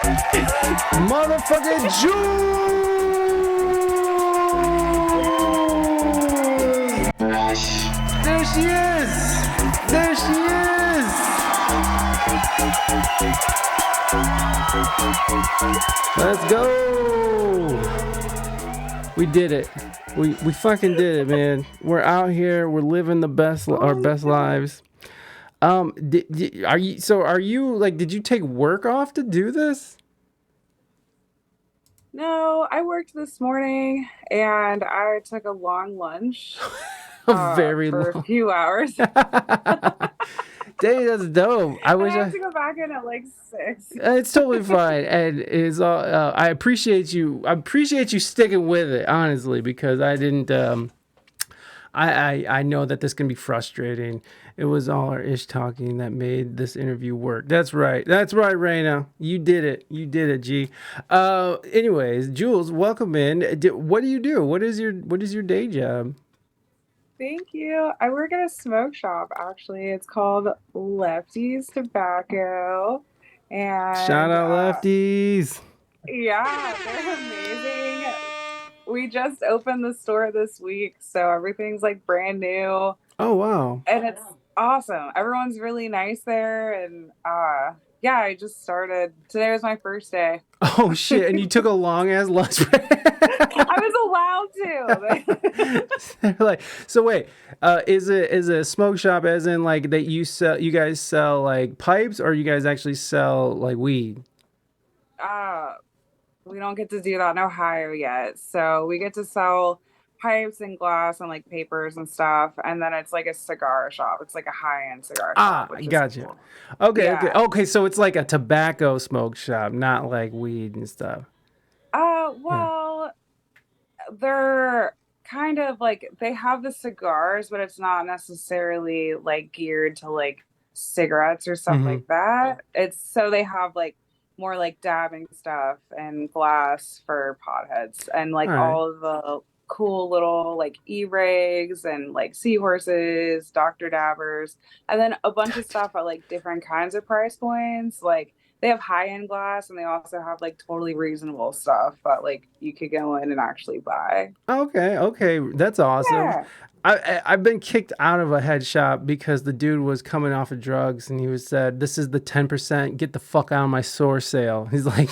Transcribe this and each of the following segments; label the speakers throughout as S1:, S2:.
S1: Motherfucking Jules! There she is! There she is! Let's go! We did it. We fucking did it, man. We're out here. We're living our best lives. Are you like? Did you take work off to do this?
S2: No, I worked this morning and I took a long lunch
S1: Very
S2: for a
S1: long.
S2: few hours.
S1: Dang, that's dope. I
S2: And I
S1: wish
S2: have to go back in at like 6.
S1: It's totally fine, and it's all. I appreciate you. I appreciate you sticking with it, honestly, because I didn't. I know that this can be frustrating. It was all our ish talking that made this interview work. That's right. That's right, Raina. You did it. You did it, G. Anyways, Jules, welcome in. What do you do? What is your day job?
S2: Thank you. I work at a smoke shop, actually. It's called Lefty's Tobacco.
S1: Shout
S2: And
S1: out lefties.
S2: yeah, they're amazing. We just opened the store this week, so everything's like brand new.
S1: Oh wow.
S2: And it's awesome. Everyone's really nice there. And yeah, I just started. Today was my first day.
S1: Oh shit! And you took a long ass lunch break.
S2: I was allowed
S1: to. Like, so wait, is it a smoke shop as in like that you guys sell like pipes, or you guys actually sell like weed?
S2: We don't get to do that in Ohio yet. So we get to sell pipes and glass and like papers and stuff. And then it's like a cigar shop. It's like a high-end cigar shop.
S1: I gotcha. Cool. Okay, yeah. Okay. So it's like a tobacco smoke shop, not like weed and stuff.
S2: Well, they're kind of like, they have the cigars, but it's not necessarily like geared to like cigarettes or stuff like that. It's so they have like more like dabbing stuff and glass for potheads and like all of the cool little like e-rigs and like seahorses, Dr. Dabbers, and then a bunch of stuff at like different kinds of price points. Like they have high-end glass and they also have like totally reasonable stuff that like you could go in and actually buy.
S1: Okay, that's awesome. Yeah. I've been kicked out of a head shop because the dude was coming off of drugs and he said, "This is the 10%. Get the fuck out of my store sale." He's like,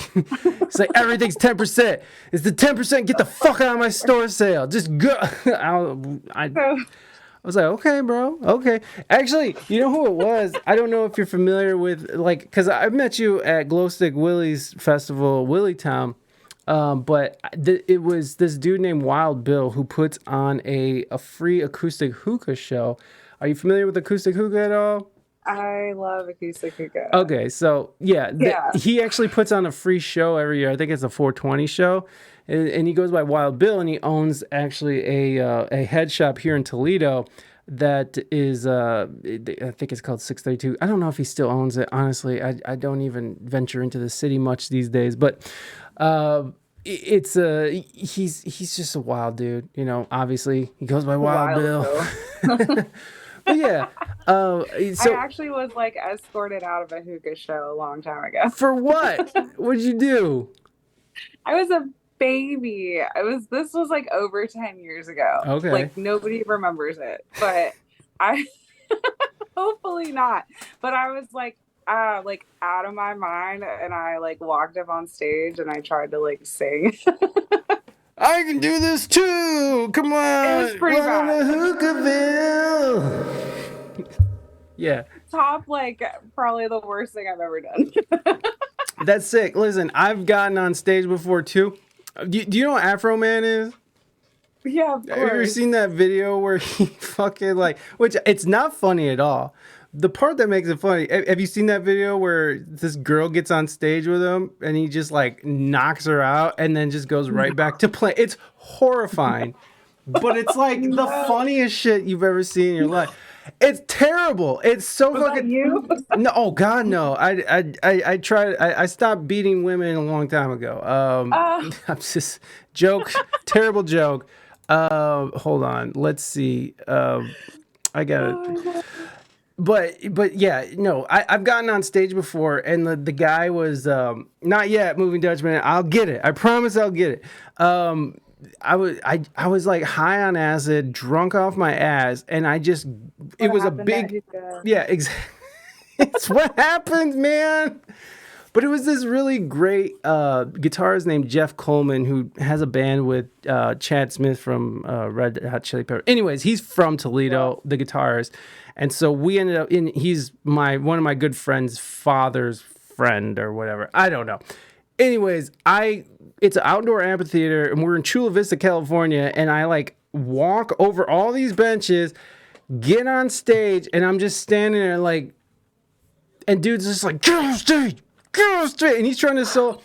S1: everything's 10%. It's the 10%. Get the fuck out of my store sale. Just go. I was like, okay, bro. Okay. Actually, you know who it was? I don't know if you're familiar with like, because I met you at Glowstick Willie's festival, Willietown. But it was this dude named Wild Bill who puts on a free acoustic hookah show. Are you familiar with acoustic hookah at all?
S2: I love acoustic hookah.
S1: Okay, so yeah. He actually puts on a free show every year. I think it's a 420 show, and he goes by Wild Bill, and he owns actually a head shop here in Toledo that is I think it's called 632. I don't know if he still owns it. Honestly, I don't even venture into the city much these days, but he's just a wild dude, you know. Obviously, he goes by Wild Bill. But yeah, so
S2: I actually was like escorted out of a hookah show a long time ago.
S1: For what? What'd you do?
S2: I was a baby. This was like over 10 years ago.
S1: Okay.
S2: Like nobody remembers it, but I hopefully not. But I was like out of my mind, and I like walked up on stage and I tried to like sing.
S1: I can do this too. Come on.
S2: It was pretty bad.
S1: Hookahville. Yeah.
S2: Top like probably the worst thing I've ever done.
S1: That's sick. Listen, I've gotten on stage before too. Do you know what Afro Man is?
S2: Yeah, of course.
S1: Have you ever seen that video where he fucking like, which it's not funny at all. The part that makes it funny, have you seen that video where this girl gets on stage with him and he just like knocks her out and then just goes right back to play? It's horrifying, but it's like the funniest shit you've ever seen in your life. It's terrible. It's so fucking.
S2: You?
S1: No, oh God, no. I tried. I stopped beating women a long time ago. I'm just joke. Terrible joke. Hold on. Let's see. I got it. but yeah, no, I've gotten on stage before, and the guy was not yet moving Dutchman. I'll get it. I promise I'll get it. I was like high on acid, drunk off my ass, and it was a big, yeah, exactly. It's what happens, man. But it was this really great guitarist named Jeff Coleman who has a band with Chad Smith from Red Hot Chili Peppers. Anyways, he's from Toledo, the guitarist, and so we ended up in. He's one of my good friend's father's friend or whatever. I don't know. Anyways, it's an outdoor amphitheater, and we're in Chula Vista, California, and I like walk over all these benches, get on stage, and I'm just standing there like, and dude's just like, get on stage. Go straight, and he's trying to sell.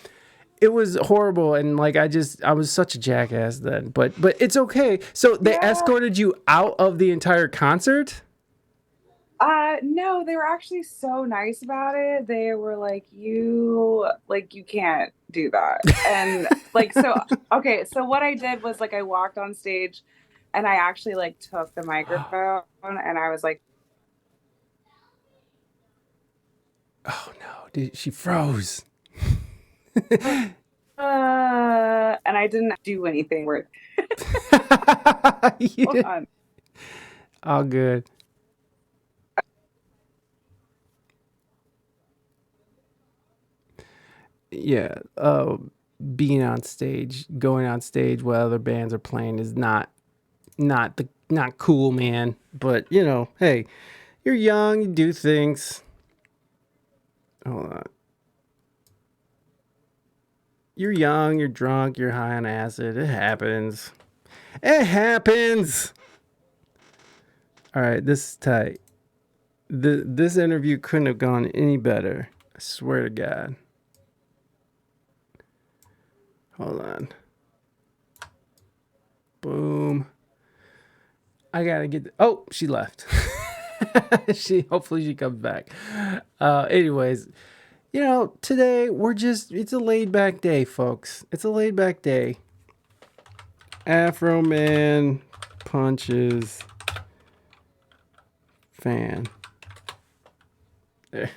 S1: It was horrible, and like I was such a jackass then. But it's okay. So they escorted you out of the entire concert?
S2: No, they were actually so nice about it. They were like, you can't do that. And like, so okay, so what I did was like I walked on stage and I actually like took the microphone and I was like,
S1: oh no, dude, she froze.
S2: and I didn't do anything worth. Hold on.
S1: All good. Yeah, being on stage, going on stage while other bands are playing is not cool, man. But you know, hey, you're young, you do things. Hold on. You're young, you're drunk, you're high on acid. It happens. It happens. All right, this is tight. This interview couldn't have gone any better. I swear to God. Hold on. Boom. I gotta get. Oh, she left. Hopefully she comes back. Anyways, you know, today it's a laid back day, folks. It's a laid back day. Afro Man punches fan. There.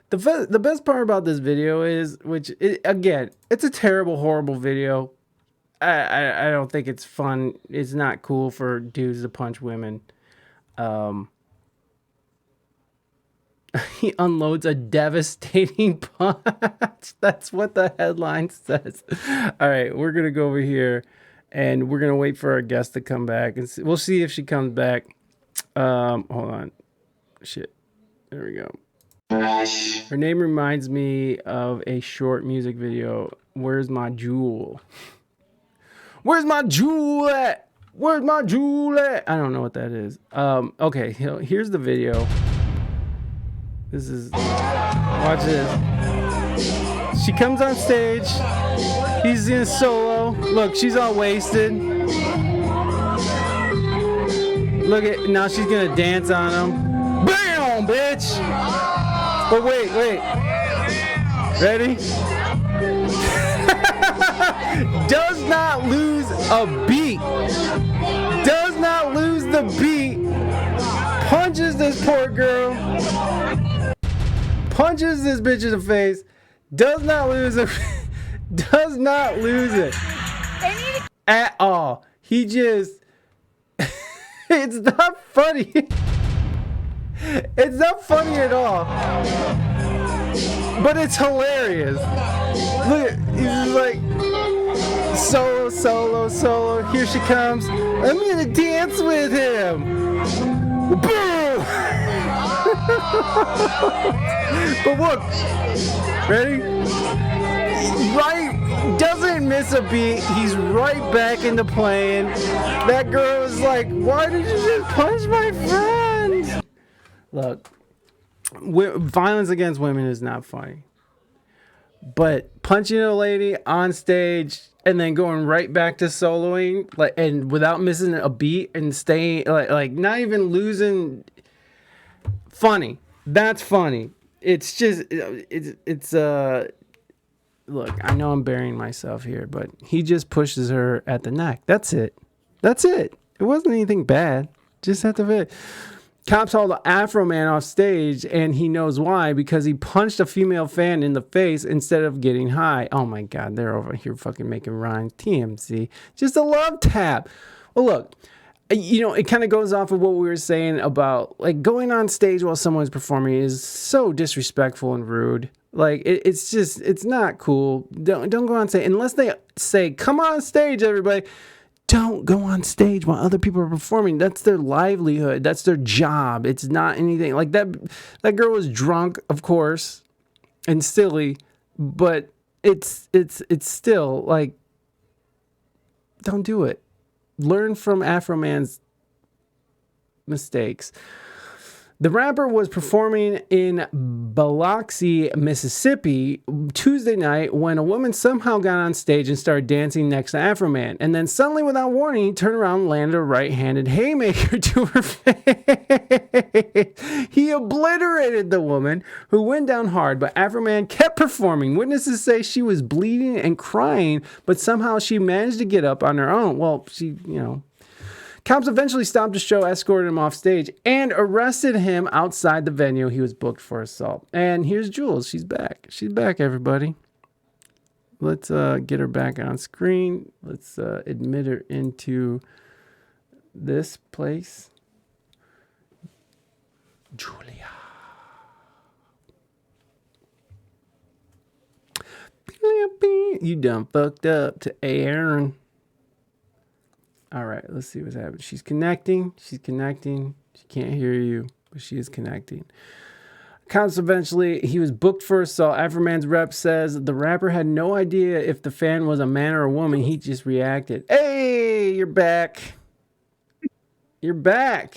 S1: The best part about this video is, again, it's a terrible, horrible video. I don't think it's fun. It's not cool for dudes to punch women. He unloads a devastating punch. That's what the headline says. All right, we're going to go over here and we're going to wait for our guest to come back. And we'll see if she comes back. Hold on. Shit. There we go. Her name reminds me of a short music video. Where's my jewel? Where's my jewel at? Where's my jewel at? I don't know what that is. Okay, here's the video. This is, watch this. She comes on stage. He's in solo. Look, she's all wasted. Look at, now she's gonna dance on him. Bam, bitch! But wait. Ready? Does not lose a beat. Does not lose the beat. Punches this poor girl. Punches this bitch in the face. Does not lose it. Does not lose it at all. He just. It's not funny. It's not funny at all. But it's hilarious. Look, he's just like solo. Here she comes. I'm gonna dance with him. Boom! But look, ready? Right, doesn't miss a beat. He's right back into playing. That girl is like, why did you just punch my friend? Look, violence against women is not funny. But punching a lady on stage and then going right back to soloing, like, and without missing a beat and staying, like not even losing, funny. That's funny. It's just, it's look, I know I'm burying myself here, but he just pushes her at the neck. That's it. It wasn't anything bad. Just at the vid. Cops hauled the Afro Man off stage, and he knows why, because he punched a female fan in the face instead of getting high. Oh my God, they're over here fucking making rhymes. TMZ. Just a love tap. Well, look, it kind of goes off of what we were saying about like going on stage while someone's performing is so disrespectful and rude. Like it's not cool. Don't go on stage unless they say, "Come on stage, everybody." Don't go on stage while other people are performing. That's their livelihood. That's their job. It's not anything like that. That girl was drunk, of course, and silly, but it's still like, don't do it. Learn from Afro Man's mistakes. The rapper was performing in Biloxi, Mississippi, Tuesday night when a woman somehow got on stage and started dancing next to Afro Man. And then suddenly, without warning, he turned around and landed a right-handed haymaker to her face. He obliterated the woman, who went down hard, but Afro Man kept performing. Witnesses say she was bleeding and crying, but somehow she managed to get up on her own. Well, Cops eventually stopped the show, escorted him off stage, and arrested him outside the venue. He was booked for assault. And here's Jules. She's back. She's back, everybody. Let's get her back on screen. Let's admit her into this place. Julia. You done fucked up to Aaron. All right, let's see what's happening. She's connecting. She can't hear you, but she is connecting. Cops eventually, he was booked for assault. Afro Man's rep says the rapper had no idea if the fan was a man or a woman. He just reacted. Hey, you're back. You're back.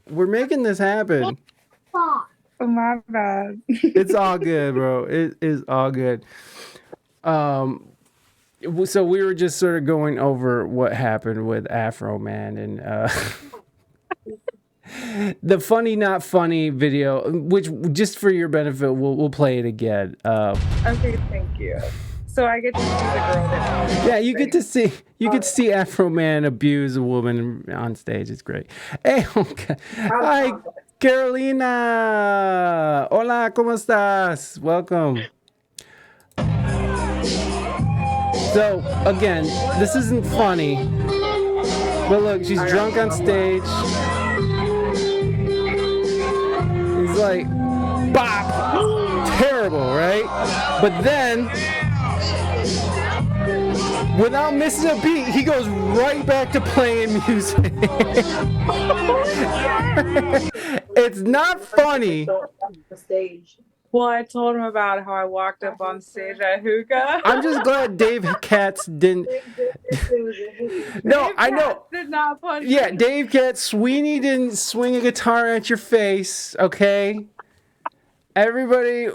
S1: We're making this happen.
S2: Oh, my bad.
S1: It's all good, bro. It is all good. So we were just sort of going over what happened with Afro Man and the funny not funny video, which just for your benefit, we'll play it again.
S2: Okay, thank you. So I get to see the girl that.
S1: Yeah, you get to see Afro Man abuse a woman on stage. It's great. Hey, okay. Hi, Carolina. Hola, ¿cómo estás? Welcome. So, again, this isn't funny, but look, she's drunk on stage. He's like, bop! Terrible, right? But then, without missing a beat, he goes right back to playing music. It's not funny.
S2: Well, I told him about how I walked up on stage at hookah.
S1: I'm just glad Dave Katz didn't. No,
S2: Dave
S1: I know.
S2: Katz did not punch me.
S1: Yeah, Dave Katz, Sweeney didn't swing a guitar at your face, okay? Everybody.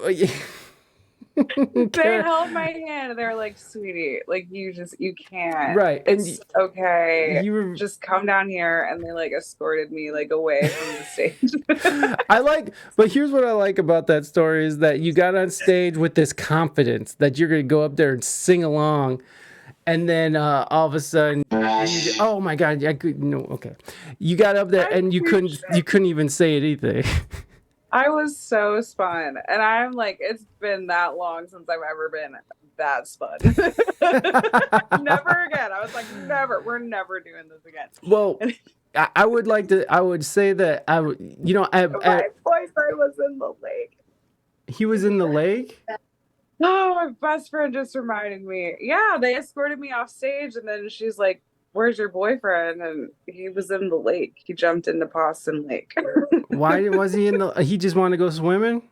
S2: They held my hand and they were like, sweetie, like you can't.
S1: Right.
S2: It's okay.
S1: You were
S2: just come down here, and they like escorted me like away from the stage.
S1: But here's what I like about that story is that you got on stage with this confidence that you're gonna go up there and sing along, and then all of a sudden, oh my God, you got up there and you couldn't even say anything.
S2: I was so spun, and I'm like, it's been that long since I've ever been that spun. Never again. I was like, never. We're never doing this again.
S1: Well, I would say that my
S2: boyfriend was in the lake.
S1: He was in the lake?
S2: Oh, my best friend just reminded me. Yeah, they escorted me off stage, and then she's like, where's your boyfriend? And he was in the lake. He jumped into Boston Lake.
S1: Why was he in the... He just wanted to go swimming?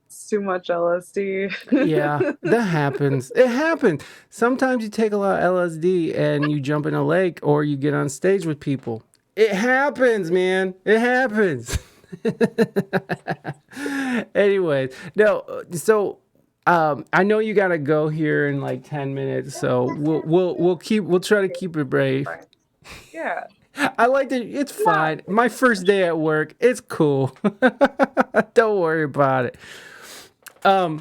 S2: It's too much LSD.
S1: Yeah, that happens. It happens. Sometimes you take a lot of LSD and you jump in a lake or you get on stage with people. It happens, man. It happens. Anyways, no, so... I know you gotta go here in like 10 minutes, so we'll try to keep it brave.
S2: Yeah.
S1: I like it. It's fine. My first day at work. It's cool. Don't worry about it. Well,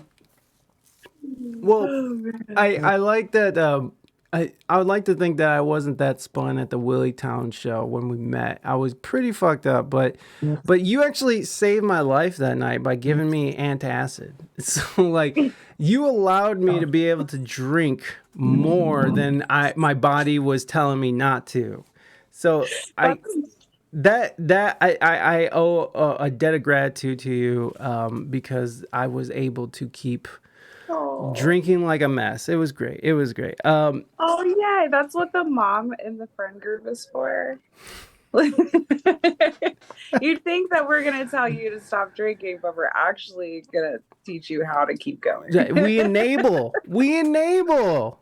S1: I like that. I would like to think that I wasn't that spun at the Willie Town show when we met. I was pretty fucked up, but you actually saved my life that night by giving me antacid. So like you allowed me to be able to drink more than my body was telling me not to. So I
S2: That's
S1: that I owe a debt of gratitude to you because I was able to keep
S2: oh.
S1: drinking like a mess. It was great. It was great.
S2: Oh yeah, that's what the mom in the friend group is for. You'd think that we're gonna tell you to stop drinking, but we're actually gonna teach you how to keep going.
S1: We enable. We enable.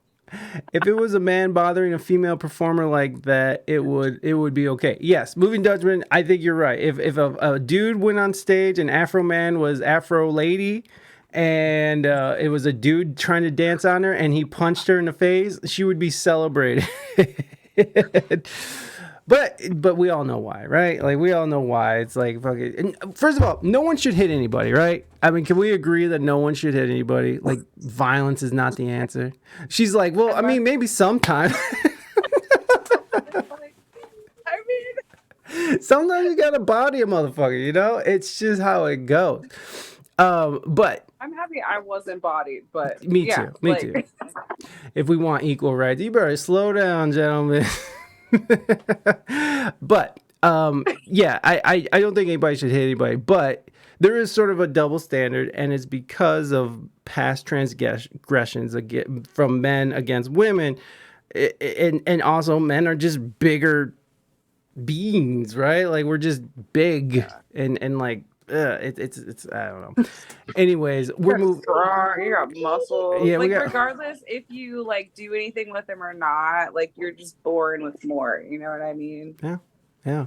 S1: If it was a man bothering a female performer like that, it would be okay. Yes, moving Dutchman. I think you're right. If a dude went on stage and Afro Man was Afro Lady, and it was a dude trying to dance on her, and he punched her in the face, she would be celebrated. But we all know why, right? Like we all know why. It's like fucking. And first of all, no one should hit anybody, right? I mean, can we agree that no one should hit anybody? Like violence is not the answer. She's like, well, I mean, maybe sometime.
S2: I mean,
S1: Sometimes you gotta body a motherfucker, you know? It's just how it goes. But
S2: I'm happy I wasn't bodied, but
S1: me
S2: yeah,
S1: too. Me too. If we want equal rights, you better slow down, gentlemen. But yeah, I don't think anybody should hit anybody, but there is sort of a double standard, and it's because of past transgressions from men against women, and also men are just bigger beings, right? Like we're just big and like it's I don't know. Anyways, we're
S2: You're
S1: moving.
S2: strong, you got muscles.
S1: Yeah, we
S2: Like
S1: got.
S2: regardless if you like do anything with them or not, like you're just born with more. You know what I mean?
S1: Yeah. Yeah.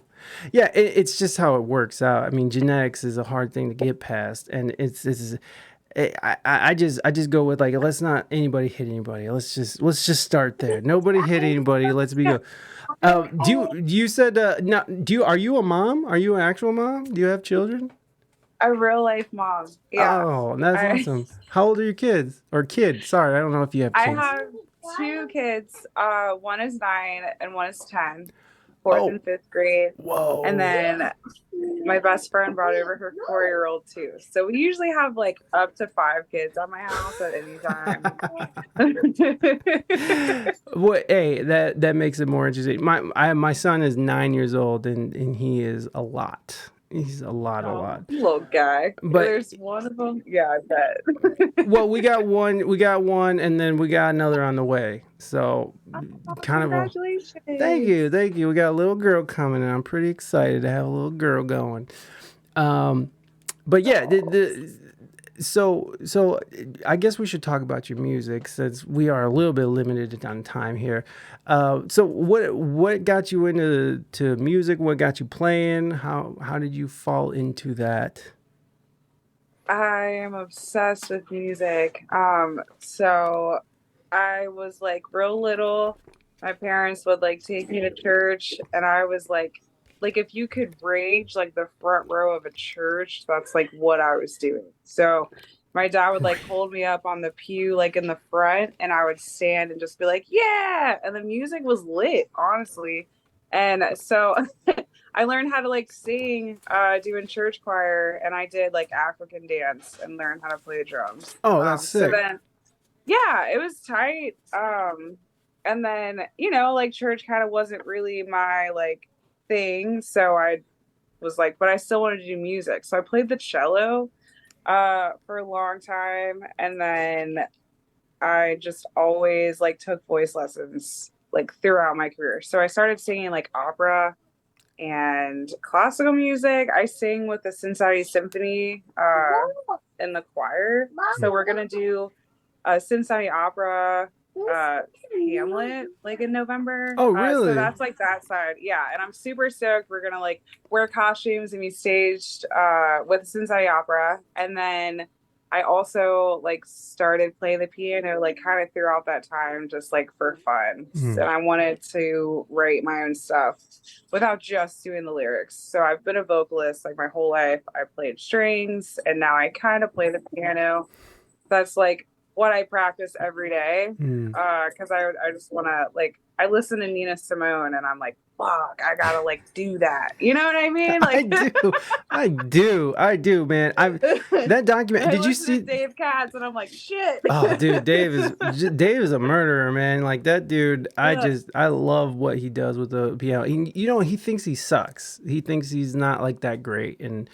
S1: Yeah. It's just how it works out. I mean, genetics is a hard thing to get past. And I just go with like, let's not anybody hit anybody. Let's just start there. Nobody hit anybody. Let's be good. You said, no, are you a mom? Are you an actual mom? Do you have children?
S2: A real life mom. Yeah.
S1: Oh, that's
S2: I
S1: awesome. How old are your kids? Or kid? Sorry, I don't know if you have
S2: I
S1: kids.
S2: have two kids. One is 9 and one is 10, fourth
S1: Oh,
S2: and fifth grade. And
S1: whoa.
S2: then my best friend brought over her 4-year-old too. So we usually have like up to 5 kids at my house at any time.
S1: What? Hey, that makes it more interesting. My son is 9 years old, and he is a lot. He's a lot, a
S2: Oh,
S1: lot.
S2: little guy.
S1: But
S2: There's one of them. Yeah, I bet.
S1: well, we got one, and then we got another on the way. So
S2: Oh,
S1: kind of a
S2: congratulations.
S1: thank you. We got a little girl coming, and I'm pretty excited to have a little girl going. Um, but yeah, so I guess we should talk about your music since we are a little bit limited on time here. So what got you into music? What got you playing? How did you fall into that?
S2: I am obsessed with music. So I was like real little. My parents would like take me to church, and I was like if you could rage like the front row of a church, that's like what I was doing. So my dad would like hold me up on the pew like in the front, and I would stand and just be like, yeah. And the music was lit, honestly. And so I learned how to like sing, doing church choir, and I did like African dance and learned how to play the drums.
S1: Oh, that's
S2: So
S1: sick.
S2: then, yeah, it was tight. And then like church kind of wasn't really my like thing, so I was like, but I still wanted to do music, so I played the cello for a long time, and then I just always like took voice lessons like throughout my career. So I started singing like opera and classical music. I sing with the Cincinnati Symphony in the choir. So we're gonna do a Cincinnati opera uh Hamlet like in November.
S1: Oh,
S2: So
S1: really?
S2: that's like that side. Yeah. And I'm super stoked. We're gonna like wear costumes and be staged with Cincinnati Opera. And then I also like started playing the piano like kind of throughout that time, just like for fun.
S1: Hmm.
S2: And I wanted to write my own stuff without just doing the lyrics. So I've been a vocalist like my whole life. I played strings, and now I kind of play the piano. That's like what I practice every day.
S1: Mm.
S2: Because I just want to like I listen to Nina Simone and I'm like, fuck, I gotta like do that. You know what I mean?
S1: I
S2: Like
S1: do, I do, man. I that document.
S2: I
S1: Did you
S2: listen to
S1: see?
S2: Dave Katz and I'm like, shit.
S1: Oh, dude, Dave is a murderer, man. Like that dude, I love what he does with the piano. He thinks he sucks. He thinks he's not like that great, and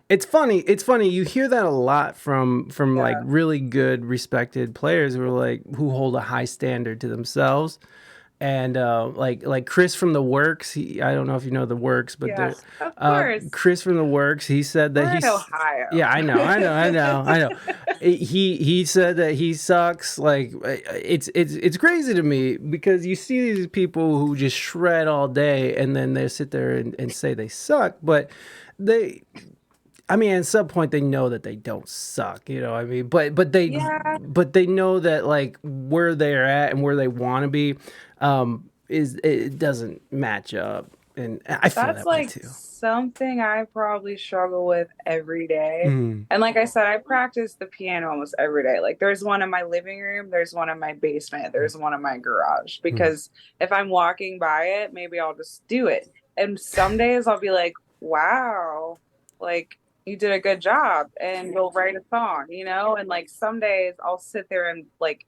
S1: it's funny. It's funny. You hear that a lot from like
S2: Yeah.
S1: really good, respected players who hold a high standard to themselves. And like Chris from the Works, I don't know if you know the Works, but
S2: Yes, of course.
S1: Chris from the Works, he said that
S2: We're in Ohio.
S1: yeah, I know. He said that he sucks. Like it's crazy to me because you see these people who just shred all day and then they sit there and say they suck, but they I mean, at some point they know that they don't suck, you know what I mean?
S2: Yeah,
S1: But they know that like where they're at and where they want to be is it doesn't match up. And I feel
S2: that's
S1: that way
S2: like
S1: too.
S2: something I probably struggle with every day.
S1: Mm,
S2: And like I said, I practice the piano almost every day. Like there's one in my living room, there's one in my basement, there's one in my garage.
S1: mm,
S2: Because if I'm walking by it, maybe I'll just do it. And some days I'll be like, wow, like you did a good job and you'll write a song, you know? And like some days I'll sit there and like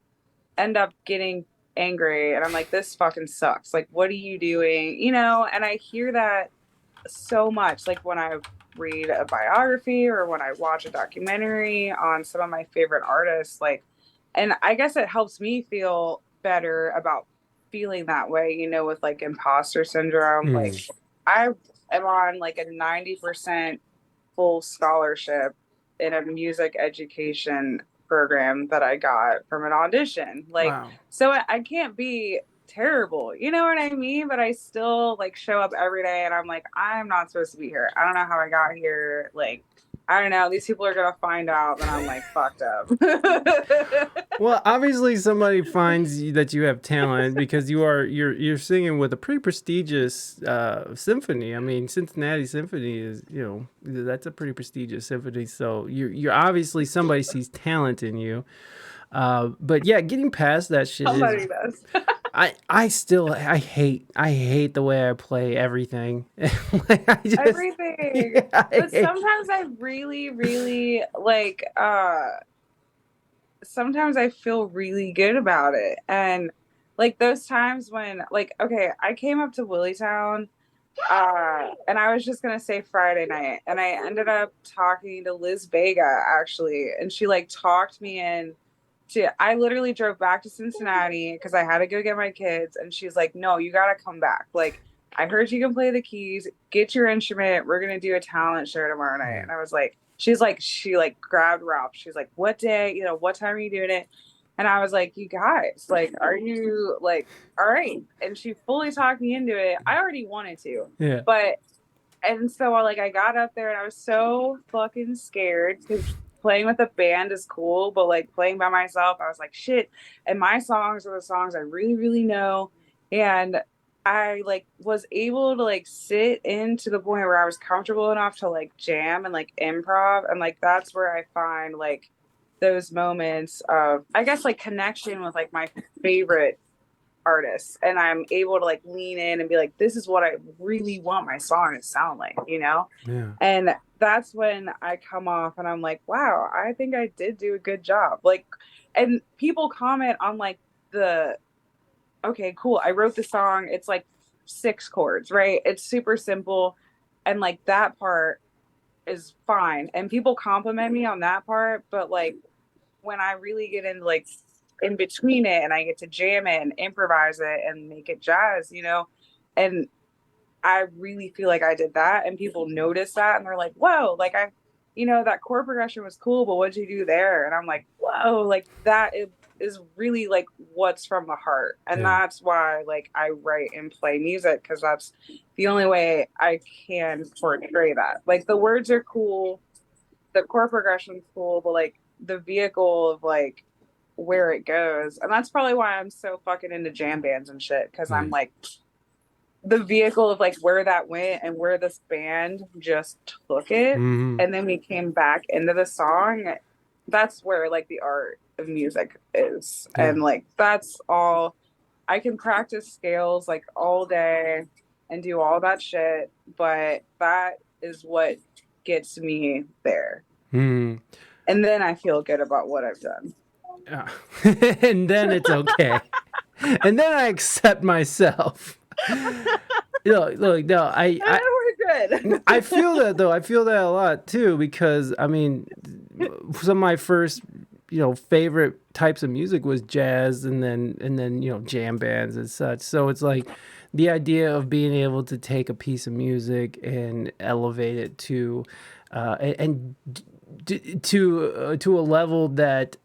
S2: end up getting angry and I'm like, this fucking sucks. Like, what are you doing? You know, and I hear that so much. Like when I read a biography or when I watch a documentary on some of my favorite artists, like, and I guess it helps me feel better about feeling that way, you know, with like imposter syndrome. Like,
S1: mm.
S2: I am on like a 90% full scholarship in a music education program that I got from an audition. Like,
S1: Wow.
S2: so I can't be terrible, you know what I mean? But I still like show up every day and I'm like, I'm not supposed to be here. I don't know how I got here. Like, I don't know. These people are gonna find out that I'm like fucked up.
S1: Well, obviously somebody finds that you have talent because you're singing with a pretty prestigious symphony. I mean, Cincinnati Symphony is, that's a pretty prestigious symphony. So you're obviously somebody sees talent in you. But yeah, getting past that shit is
S2: Somebody does.
S1: I hate the way I play everything. Like, I just
S2: Everything.
S1: yeah, I
S2: But
S1: hate.
S2: sometimes I really, really like sometimes I feel really good about it. And like those times when like okay, I came up to Willitown and I was just gonna say Friday night and I ended up talking to Liz Vega actually and she like talked me in to I literally drove back to Cincinnati because I had to go get my kids and she's like, no, you gotta come back. Like I heard you can play the keys, get your instrument, we're gonna do a talent show tomorrow night.
S1: Yeah.
S2: And I was like, she like grabbed Ralph. She's like, what day, what time are you doing it? And I was like, you guys, like, are you like, all right? And she fully talked me into it. I already wanted to,
S1: Yeah.
S2: but and so like I got up there and I was so fucking scared because playing with a band is cool, but like playing by myself, I was like, shit. And my songs are the songs I really, really know. And I like was able to like sit in to the point where I was comfortable enough to like jam and like improv. And like that's where I find like those moments of I guess like connection with like my favorite artists and I'm able to like lean in and be like this is what I really want my song to sound like, you know?
S1: Yeah.
S2: And that's when I come off and I'm like, wow, I think I did do a good job. Like and people comment on like the okay, cool. I wrote the song. It's like 6 chords, right? It's super simple and like that part is fine. And people compliment me on that part, but like when I really get into like in between it and I get to jam it and improvise it and make it jazz, and I really feel like I did that and people notice that and they're like, whoa, like that chord progression was cool, but what'd you do there? And I'm like, whoa, like is really like what's from the heart. And
S1: Yeah.
S2: that's why like I write and play music because that's the only way I can portray that. Like the words are cool, the chord progression's cool, but like the vehicle of like where it goes. And that's probably why I'm so fucking into jam bands and shit. Cause I'm
S1: Mm.
S2: like the vehicle of like where that went and where this band just took it.
S1: Mm-hmm.
S2: And then we came back into the song. that's where like the art of music is.
S1: Yeah.
S2: And like that's all I can practice scales like all day and do all that shit, but that is what gets me there.
S1: Hmm.
S2: And then I feel good about what I've done.
S1: Yeah. And then it's okay. And then I accept myself. Look, no,
S2: And then we're good.
S1: I feel that though. I feel that a lot too because I mean, some of my first, favorite types of music was jazz, and then jam bands and such. So it's like the idea of being able to take a piece of music and elevate it to, to a level that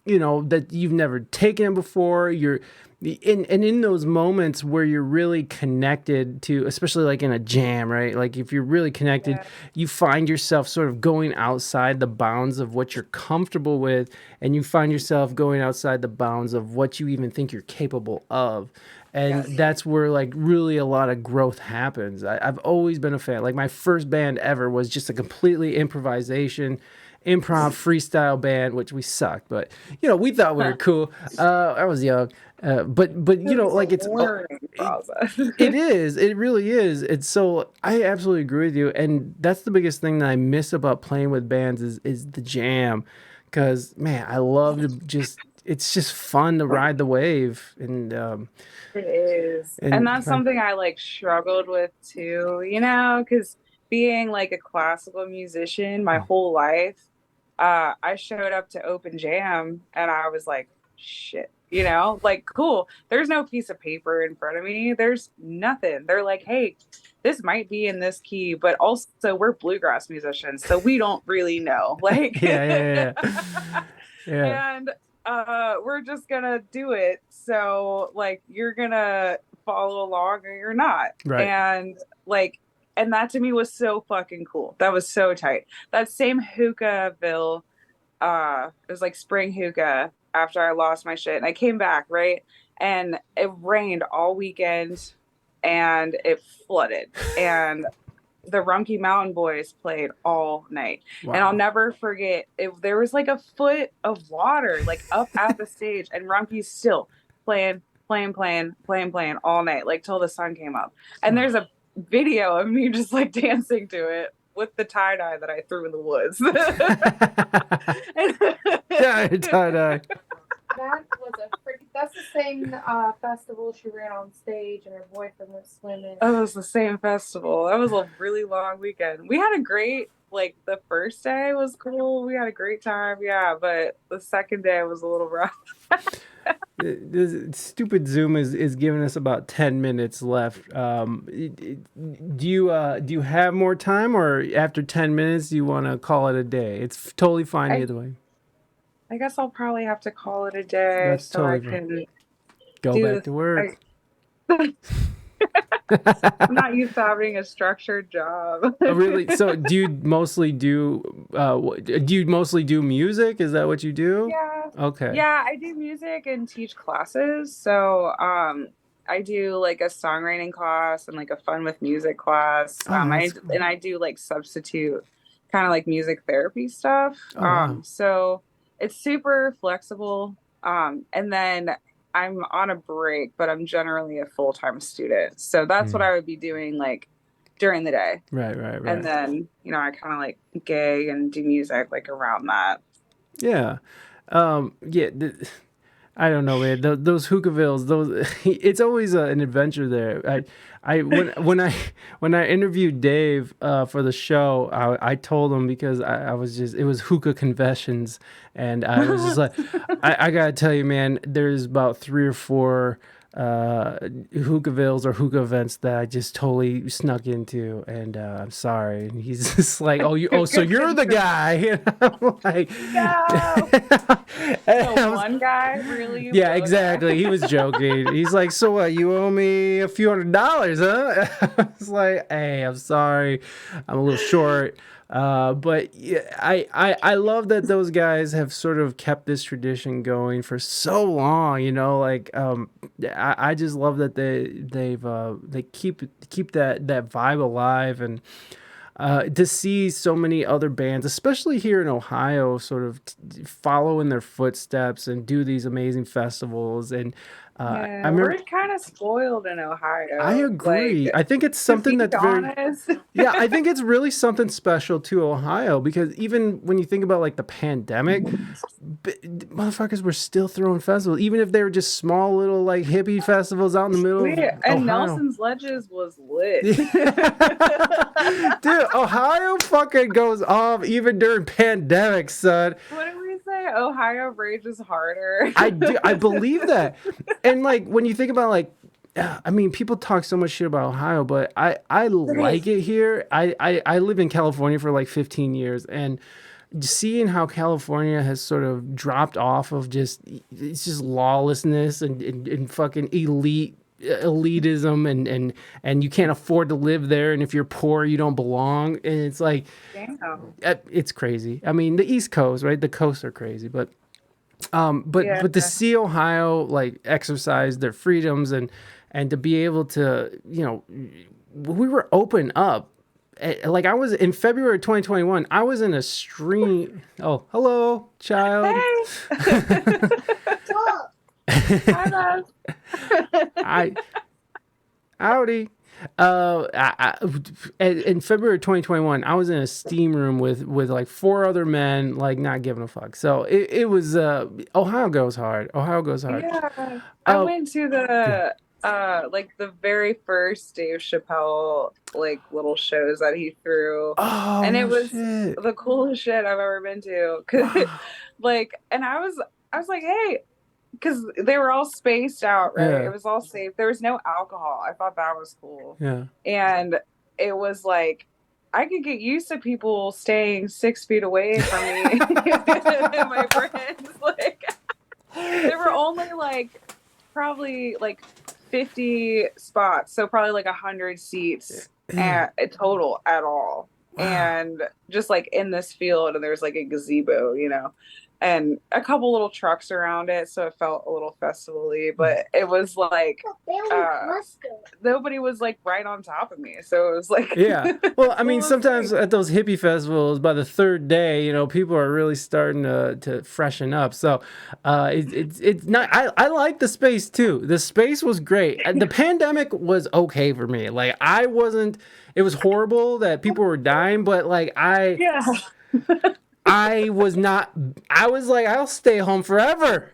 S1: that you've never taken it before. You're in those moments where you're really connected to, especially like in a jam, right? Like if you're really connected,
S2: Yeah.
S1: you find yourself sort of going outside the bounds of what you're comfortable with, and you find yourself going outside the bounds of what you even think you're capable of. And
S2: Yes.
S1: that's where like really a lot of growth happens. I've always been a fan. Like my first band ever was just a completely improv freestyle band, which we sucked, but we thought we were cool. I was young, but
S2: It was
S1: like
S2: a learning process.
S1: it really is. It's so I absolutely agree with you, and that's the biggest thing that I miss about playing with bands is the jam, because man, I love to just it's just fun to ride the wave
S2: It is. And
S1: and
S2: that's something I like struggled with too, because being like a classical musician my whole life, I showed up to open jam and I was like, shit, like cool. There's no piece of paper in front of me. There's nothing. They're like, hey, this might be in this key, but also we're bluegrass musicians, so we don't really know. Like
S1: yeah.
S2: and we're just gonna do it. So like you're gonna follow along or you're not.
S1: Right.
S2: And like and that to me was so fucking cool. That was so tight. That same hookahville, it was like spring hookah after I lost my shit. And I came back, right? And it rained all weekend and it flooded. And the Rumpke Mountain Boys played all night. And I'll
S1: Wow.
S2: never forget if there was like a foot of water like up at the stage and Rumpke's still playing, playing all night, like till the sun came up. And there's a video of me just like dancing to it with the tie-dye that I threw in the woods.
S1: Yeah, tie-dye.
S3: That was that's the same festival she ran on stage and her boyfriend was swimming.
S2: Oh, it was the same festival. That was a really long weekend. We had a great, like the first day was cool. We had a great time. Yeah. But the second day was a little rough.
S1: This stupid Zoom is giving us about 10 minutes left. Do you have more time, or after 10 minutes you want to call it a day? It's totally fine either way.
S2: I guess I'll probably have to call it a day.
S1: That's
S2: so I
S1: totally
S2: can
S1: go back to work.
S2: I'm not used to having a structured job.
S1: Oh, really? So do you mostly do music? Is that what you do?
S2: Yeah.
S1: Okay.
S2: Yeah, I do music and teach classes. So I do like a songwriting class and like a fun with music class.
S1: Oh, that's cool.
S2: And I do like substitute kind of like music therapy stuff.
S1: Oh, wow.
S2: So it's super flexible. And then I'm on a break, but I'm generally a full-time student. So that's what I would be doing like during the day.
S1: Right.
S2: And then, I kind of like gig and do music like around that.
S1: Yeah. Yeah. I don't know, man. Those hookahvilles, it's always an adventure there. When I interviewed Dave for the show, I told him, because I was just, it was hookah confessions, and I was just like, I gotta tell you, man, there's about 3 or 4 hookahvilles or hookah events that I just totally snuck into, and I'm sorry. And he's just like, so you're the guy. And I'm like,
S2: no. So one guy really?
S1: Yeah, exactly. He was joking. He's like, so what? You owe me a few $100s, huh? I was like, hey, I'm sorry, I'm a little short. But yeah, I love that those guys have sort of kept this tradition going for so long. Like I just love that they keep that vibe alive, and to see so many other bands, especially here in Ohio, sort of follow in their footsteps and do these amazing festivals. And I
S2: Yeah,
S1: remember,
S2: we're kind of spoiled in
S1: I
S2: Ohio.
S1: agree.
S2: Like,
S1: I think it's
S2: to be
S1: something that's very,
S2: honest.
S1: yeah, I think it's really something special to Ohio because even when you think about like the pandemic, motherfuckers were still throwing festivals, even if they were just small little like hippie festivals out in the middle of
S2: And
S1: Ohio.
S2: Nelson's Ledges was lit.
S1: Dude, Ohio fucking goes off even during pandemics, son.
S2: What did we say? Ohio rages harder.
S1: I believe that. And like when you think about like I mean, people talk so much shit about Ohio, but I like it here. I lived in California for like 15 years, and seeing how California has sort of dropped off of just it's just lawlessness and fucking elitism and you can't afford to live there, and if you're poor you don't belong, and it's like
S2: Damn.
S1: it's crazy. I mean, the East Coast, right? The coasts are crazy, but
S2: Yeah.
S1: but to see Ohio like exercise their freedoms and to be able to, you know, we were open up. Like I was in February 2021, I was in a stream. Oh, hello, child.
S2: Hey. Hi, Beth.
S1: I howdy. In February 2021, I was in a steam room with like 4 other men, like not giving a fuck. So it was Ohio goes hard. Ohio goes hard.
S2: Yeah. I went to the like the very first Dave Chappelle like little shows that he threw.
S1: Oh,
S2: And it
S1: no
S2: was
S1: shit.
S2: the coolest shit I've ever been to. 'Cause, like, and I was like, hey, because they were all spaced out, right?
S1: Yeah.
S2: It was all safe. There was no alcohol. I thought that was cool.
S1: Yeah.
S2: And it was like I could get used to people staying 6 feet away from me. And my friends, like, there were only like probably like 50 spots, so probably like 100 seats at total at all.
S1: Wow.
S2: And just like in this field, and there's like a gazebo, you know, and a couple little trucks around it, so it felt a little festival-y, but it was like nobody was like right on top of me, so it was like
S1: yeah. Well, I mean, sometimes at those hippie festivals, by the third day, you know, people are really starting to freshen up. So it's not. I like the space too. The space was great. The pandemic was okay for me. Like I wasn't. It was horrible that people were dying, but like I was not. I was like, I'll stay home forever.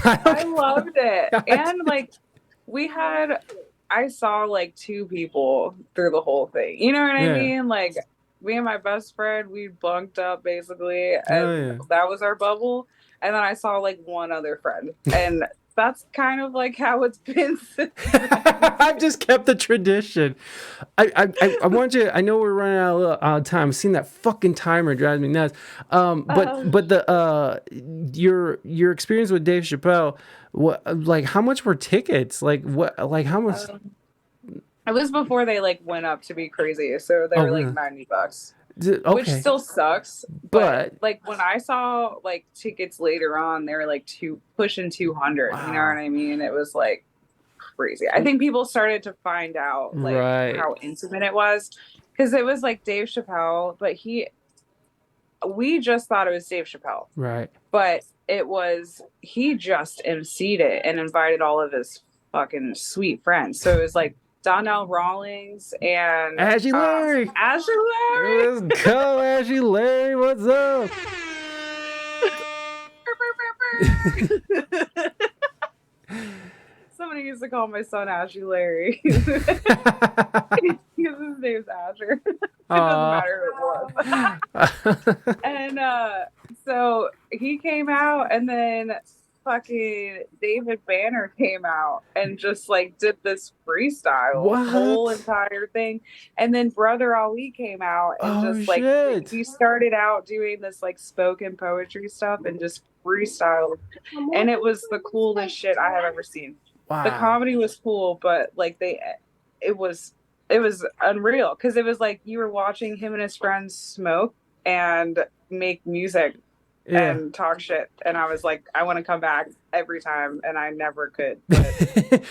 S2: I loved it, and like I saw like 2 people through the whole thing. You know what I mean? Like me and my best friend, we bunked up basically, and that was our bubble. And then I saw like 1 other friend, and that's kind of like how it's been since
S1: I've just kept the tradition. I want you. I know we're running out of time. I've seen that fucking timer drives me nuts. But the your experience with Dave Chappelle, what like how much were tickets? Like what? Like how much?
S2: It was before they like went up to be crazy, so they were like $90.
S1: Okay.
S2: Which still sucks, but like when I saw like tickets later on, they were like pushing 200. Wow. You know what I mean? It was like crazy. I think people started to find out like how intimate it was, because it was like Dave Chappelle, but we just thought it was Dave Chappelle,
S1: right?
S2: But he just emceed it and invited all of his fucking sweet friends. So it was like Donnell Rawlings and
S1: Ashley Larry.
S2: Ashley Larry.
S1: Let's go, Ashley Larry. What's up?
S2: Somebody used to call my son Ashley Larry because his name's Asher. It doesn't matter who it was. And so he came out, and then fucking David Banner came out and just like did this freestyle whole entire thing, and then Brother Ali came out and just like he started out doing this like spoken poetry stuff and just freestyled, and it was the coolest shit I have ever seen. The comedy was cool, but like it was unreal, because it was like you were watching him and his friends smoke and make music and talk shit. And I was like, I want to come back every time, and I never could. But,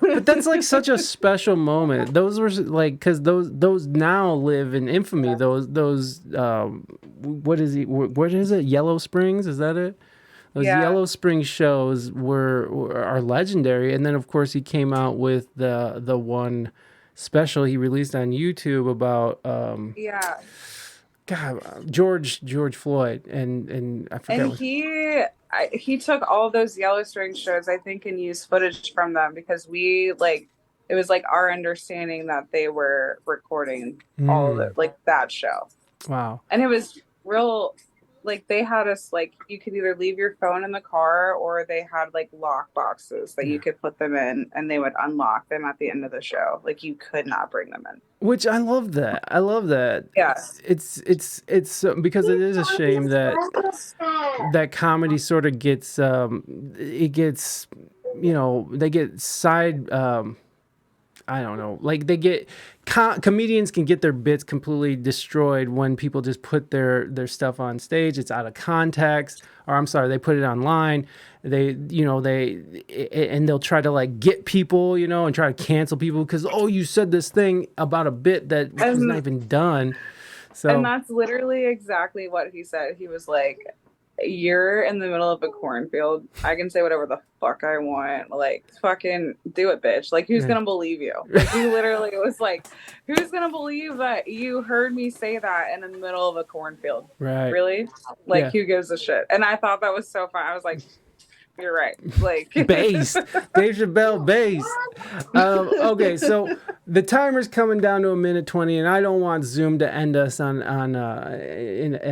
S1: but that's like such a special moment. Those were like, because those now live in infamy. Those what is it? Yellow Springs, is that it? Those Yellow Springs shows are legendary. And then of course he came out with the one special he released on YouTube about George Floyd, and I forget.
S2: And he took all those Yellow String shows, I think, and used footage from them, because it was like our understanding that they were recording all of it, like that show.
S1: Wow.
S2: And it was real. Like, they had us, like, you could either leave your phone in the car, or they had like lock boxes that you could put them in, and they would unlock them at the end of the show. Like, you could not bring them in. Which
S1: I love that. Yeah. It's because it is a shame that comedy sort of gets they get side I don't know, like they get comedians can get their bits completely destroyed when people just put their stuff on stage. It's out of context, or I'm sorry, they put it online. And they'll try to like get people, and try to cancel people because, oh, you said this thing about a bit that was not even done. So,
S2: and that's literally exactly what he said. He was like, you're in the middle of a cornfield. I can say whatever the fuck I want. Like, fucking do it, bitch. Like, who's gonna believe you? Like, he literally was like, who's gonna believe that you heard me say that in the middle of a cornfield?
S1: Right.
S2: Really? Like, who gives a shit? And I thought that was so fun. I was like, you're right. Like,
S1: bass. Dave Chappelle bass. Okay, so the timer's coming down to 1:20, and I don't want Zoom to end us in an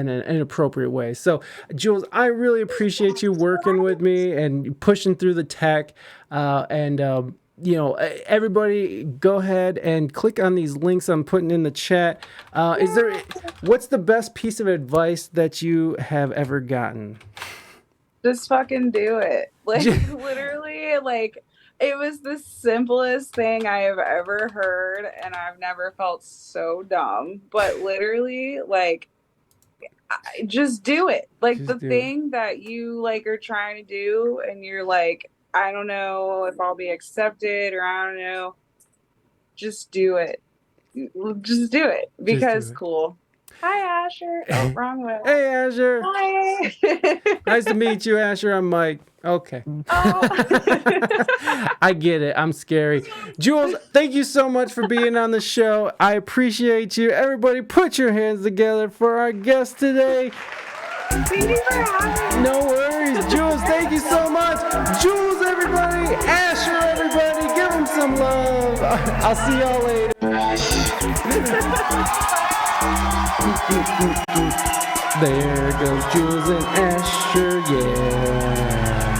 S1: inappropriate way. So, Juls, I really appreciate you working with me and pushing through the tech. Everybody go ahead and click on these links I'm putting in the chat. What's the best piece of advice that you have ever gotten?
S2: Just fucking do it. Like, literally, like, it was the simplest thing I have ever heard, and I've never felt so dumb. But literally, like, just do it. Like, the thing that you, like, are trying to do, and you're like, I don't know if I'll be accepted, or I don't know. Just do it. Just do it. Because cool. Hi, Asher. Oh, wrong way.
S1: Hey, Asher.
S2: Hi.
S1: Nice to meet you, Asher. I'm Mike. Okay.
S2: Oh.
S1: I get it. I'm scary. Juls, thank you so much for being on the show. I appreciate you. Everybody, put your hands together for our guest today.
S2: Thank you for having me.
S1: No worries. Juls, thank you so much. Juls, everybody. Asher, everybody. Give them some love. I'll see y'all later. There goes Juls and Asher, yeah.